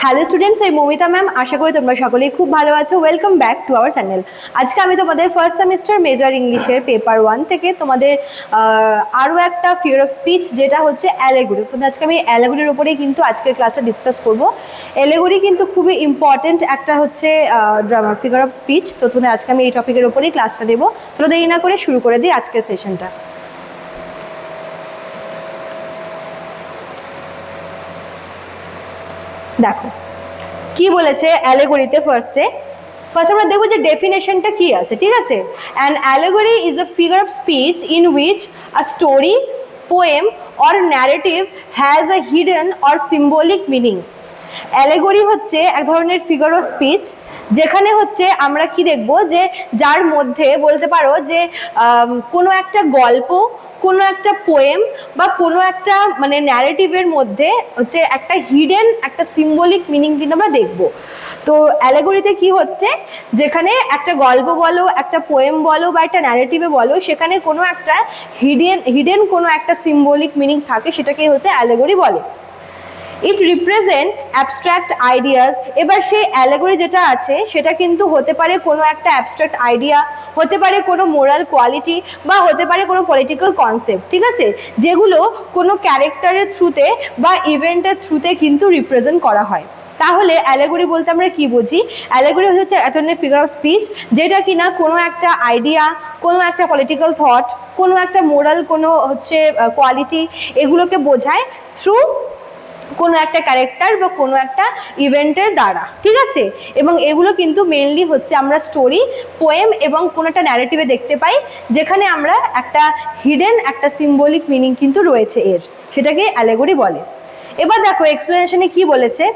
Hello students, এই Momita ma'am. আশা করি তোমরা সকলেই খুব ভালো আছো। Welcome back to our channel. আজকে আমি তোমাদের ফার্স্ট সেমিস্টার মেজর ইংলিশের পেপার 1 থেকে তোমাদের আরও একটা ফিগার অফ স্পিচ, যেটা হচ্ছে অ্যালেগরি। আজকে আমি অ্যালেগরির উপরেই কিন্তু আজকের ক্লাসটা ডিসকাস করবো। অ্যালেগরি কিন্তু খুবই ইম্পর্টেন্ট একটা হচ্ছে ড্রামা ফিগার অফ স্পিচ। তো তোমাদের আজকে আমি এই টপিকের উপরেই ক্লাসটা দেবো। তো দেরি না করে শুরু করে দিই আজকের সেশনটা। দেখো কি বলেছে অ্যালেগরিতে। ফার্স্ট আমরা দেখবো যে ডেফিনেশনটা কি আছে, ঠিক আছে। An allegory is a figure of speech in which a story, poem or narrative has a hidden or symbolic meaning. Allegory হচ্ছে এক ধরনের ফিগার অফ স্পিচ, যেখানে হচ্ছে আমরা কি দেখবো যে যার মধ্যে বলতে পারো যে কোনো একটা গল্প, কোনো একটা পোয়েম বা কোনো একটা মানে ন্যারেটিভের মধ্যে হচ্ছে একটা হিডেন একটা সিম্বলিক মিনিং কিন্তু আমরা দেখব। তো অ্যালেগরিতে কি হচ্ছে, যেখানে একটা গল্প বলো, একটা পোয়েম বলো বা একটা ন্যারেটিভে বলো, সেখানে কোনো একটা হিডেন কোনো একটা সিম্বলিক মিনিং থাকে, সেটাকে হচ্ছে অ্যালেগরি বলে। ইট রিপ্রেজেন্ট অ্যাবস্ট্রাক্ট আইডিয়াস। এবার সেই অ্যালেগরি যেটা আছে সেটা কিন্তু হতে পারে কোনো একটা অ্যাবস্ট্রাক্ট আইডিয়া, হতে পারে কোনো মোরাল কোয়ালিটি, বা হতে পারে কোনো পলিটিক্যাল কনসেপ্ট, ঠিক আছে, যেগুলো কোনো ক্যারেক্টারের থ্রুতে বা ইভেন্টের থ্রুতে কিন্তু রিপ্রেজেন্ট করা হয়। তাহলে অ্যালেগরি বলতে আমরা কি বুঝি? অ্যালেগরি হচ্ছে এক ধরনের ফিগার অফ স্পিচ, যেটা কিনা কোনো একটা আইডিয়া, কোনো একটা পলিটিক্যাল থট, কোনো একটা মোরাল, কোনো হচ্ছে কোয়ালিটি, এগুলোকে বোঝায় থ্রু কোনো একটা ক্যারেক্টার বা কোনো একটা ইভেন্টের দ্বারা, ঠিক আছে। এবং এগুলো কিন্তু মেনলি হচ্ছে আমরা স্টোরি, পোয়েম এবং কোনো একটা ন্যারেটিভে দেখতে পাই, যেখানে আমরা একটা হিডেন একটা সিম্বলিক মিনিং কিন্তু রয়েছে এর, সেটাকে অ্যালেগরি বলে। এবার দেখো এক্সপ্লেনেশনে কি বলেছে।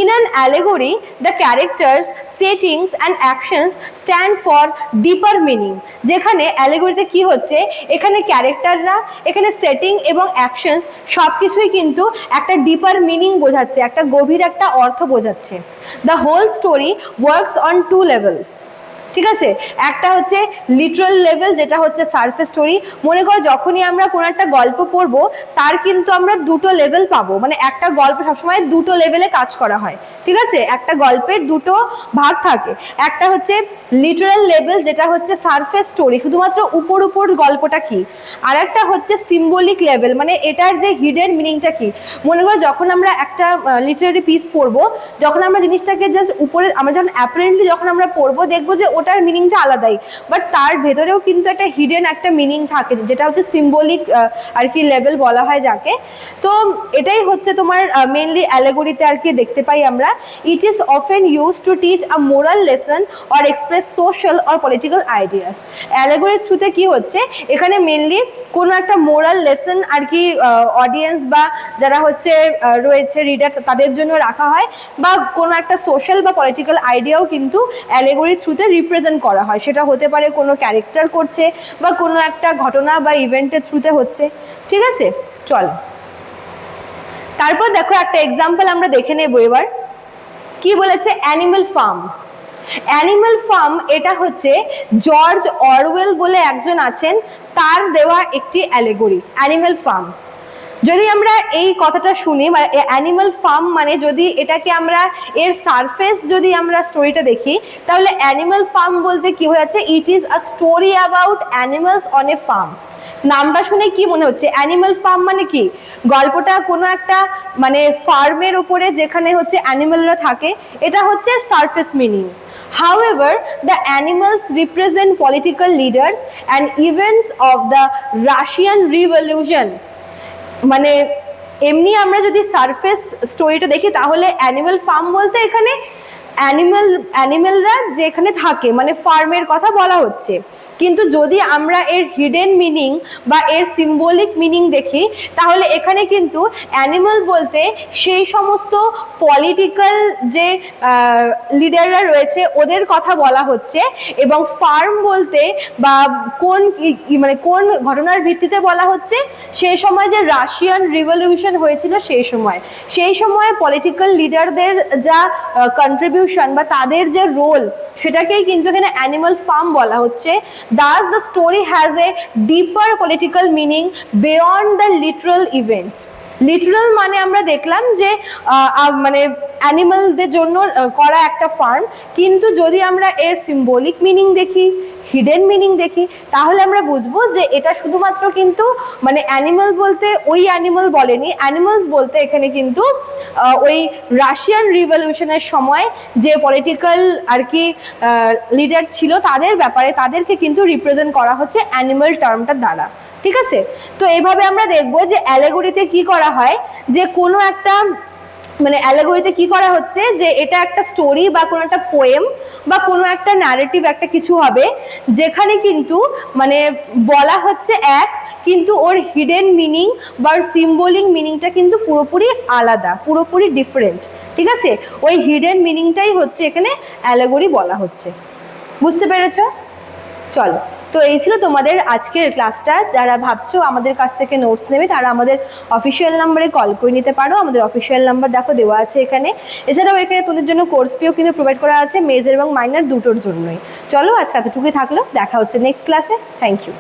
In an allegory, the characters, settings and actions stand for deeper meaning. যেখানে অ্যালেগরিতে কি হচ্ছে, এখানে ক্যারেক্টাররা, এখানে সেটিং এবং অ্যাকশনস সব কিছুই কিন্তু একটা ডিপার মিনিং বোঝাচ্ছে, একটা গভীর একটা অর্থ বোঝাচ্ছে। The whole story works on two level, ঠিক আছে। একটা হচ্ছে লিটারাল লেভেল, যেটা হচ্ছে সারফেস স্টোরি। মনে করো যখনই আমরা কোনো একটা গল্প পড়বো, তার কিন্তু আমরা দুটো লেভেল পাবো, মানে একটা গল্প সবসময় দুটো লেভেলে কাজ করা হয়, ঠিক আছে। একটা গল্পের দুটো ভাগ থাকে, একটা হচ্ছে লিটারাল লেভেল, যেটা হচ্ছে সারফেস স্টোরি, শুধুমাত্র উপর উপর গল্পটা কি, আর একটা হচ্ছে সিম্বলিক লেভেল, মানে এটার যে হিডেন মিনিংটা কি। মনে করো যখন আমরা একটা লিটারারি পিস পড়বো, যখন আমরা জিনিসটাকে জাস্ট উপরে, আমরা যখন অ্যাপারেন্টলি যখন আমরা পড়বো, দেখবো যে ওটার মিনিংটা আলাদাই, বাট তার ভেতরেও কিন্তু একটা হিডেন একটা মিনিং থাকে, যেটা হচ্ছে সিম্বলিক আর কি লেভেল বলা হয় যাকে। তো এটাই হচ্ছে তোমার মেনলি অ্যালেগরিতে আর কি দেখতে পাই আমরা। It is often use to teach a moral lesson or express social or political ideas. অ্যালেগরির থ্রুতে কি হচ্ছে, এখানে মেনলি কোনো একটা মোরাল লেসন আর কি অডিয়েন্স বা যারা হচ্ছে রয়েছে রিডার, তাদের জন্য রাখা হয়, বা কোনো একটা সোশ্যাল বা পলিটিক্যাল আইডিয়াও কিন্তু অ্যালেগরির থ্রুতে রিপ্রেজেন্ট করা হয়। সেটা হতে পারে কোনো ক্যারেক্টার করছে বা কোনো একটা ঘটনা বা ইভেন্টের থ্রুতে হচ্ছে, ঠিক আছে। চলো তারপর দেখো একটা এক্সাম্পল আমরা দেখে নেব। এবার কি বলেছে, অ্যানিম্যাল ফার্ম। অ্যানিম্যাল ফার্ম এটা হচ্ছে জর্জ অরওয়েল বলে একজন আছেন, তার দেওয়া একটি অ্যালেগরি, অ্যানিম্যাল ফার্ম। যদি আমরা এই কথাটা শুনি, অ্যানিম্যাল ফার্ম মানে যদি এটাকে আমরা এর সারফেস যদি আমরা স্টোরিটা দেখি, তাহলে অ্যানিম্যাল ফার্ম বলতে কি হয়ে যাচ্ছে, it is a story about animals on a farm. নামটা শুনে কি মনে হচ্ছে, অ্যানিম্যাল ফার্ম মানে কি, গল্পটা কোনো একটা মানে ফার্মের উপরে যেখানে হচ্ছে অ্যানিমেলরা থাকে, এটা হচ্ছে surface meaning. However, the animals represent political leaders and events of the Russian Revolution. মানে এমনি আমরা যদি সারফেস স্টোরিটা দেখি, তাহলে অ্যানিম্যাল ফার্ম বলতে এখানে অ্যানিমেলরা যেখানে থাকে, মানে ফার্মের কথা বলা হচ্ছে। কিন্তু যদি আমরা এর হিডেন মিনিং বা এর সিম্বলিক মিনিং দেখি, তাহলে এখানে কিন্তু অ্যানিমাল বলতে সেই সমস্ত পলিটিক্যাল যে লিডাররা রয়েছে ওদের কথা বলা হচ্ছে, এবং ফার্ম বলতে বা মানে কোন ঘটনার ভিত্তিতে বলা হচ্ছে, সেই সময় যে রাশিয়ান রিভলিউশন হয়েছিল সেই সময় পলিটিক্যাল লিডারদের যা কন্ট্রিবিউশন বা তাদের যে রোল, সেটাকেই কিন্তু এখানে অ্যানিমাল ফার্ম বলা হচ্ছে। Thus, the story has a deeper political meaning beyond the literal events. Literal মানে আমরা দেখলাম যে মানে অ্যানিমালদের জন্য করা একটা ফার্ম, কিন্তু যদি আমরা এর সিম্বলিক মিনিং দেখি, হিডেন মিনিং দেখি, তাহলে আমরা বুঝবো যে এটা শুধুমাত্র কিন্তু মানে অ্যানিমাল বলতে ওই অ্যানিমাল বলেনি, অ্যানিমালস বলতে এখানে কিন্তু ওই রাশিয়ান রিভলিউশনের সময় যে পলিটিক্যাল আর কি লিডার ছিল তাদের ব্যাপারে, তাদেরকে কিন্তু রিপ্রেজেন্ট করা হচ্ছে অ্যানিমাল টার্মটার দ্বারা। ঠিক আছে, তো এইভাবে আমরা দেখবো যে অ্যালেগরিতে কি করা হয়, যে কোনো একটা মানে অ্যালেগরিতে কি করা হচ্ছে যে এটা একটা স্টোরি বা কোনো একটা পোয়েম বা কোনো একটা ন্যারেটিভ একটা কিছু হবে, যেখানে কিন্তু মানে বলা হচ্ছে এক, কিন্তু ওর হিডেন মিনিং বা সিম্বলিক মিনিংটা কিন্তু পুরোপুরি আলাদা, পুরোপুরি ডিফারেন্ট। ঠিক আছে, ওই হিডেন মিনিংটাই হচ্ছে এখানে অ্যালেগরি বলা হচ্ছে। বুঝতে পেরেছো? চলো, তো এই ছিল তোমাদের আজকের ক্লাসটা। যারা ভাবছো আমাদের কাছ থেকে নোটস নেবে তারা আমাদের অফিসিয়াল নাম্বারে কল করে নিতে পারো। আমাদের অফিসিয়াল নাম্বার দেখো দেওয়া আছে এখানে। এছাড়াও এখানে তোমাদের জন্য কোর্স ফিও কিন্তু প্রোভাইড করা আছে, মেজর এবং মাইনর দুটোর জন্যই। চলো, আজকে এতটুকুই থাকলো, দেখা হচ্ছে নেক্সট ক্লাসে। Thank you.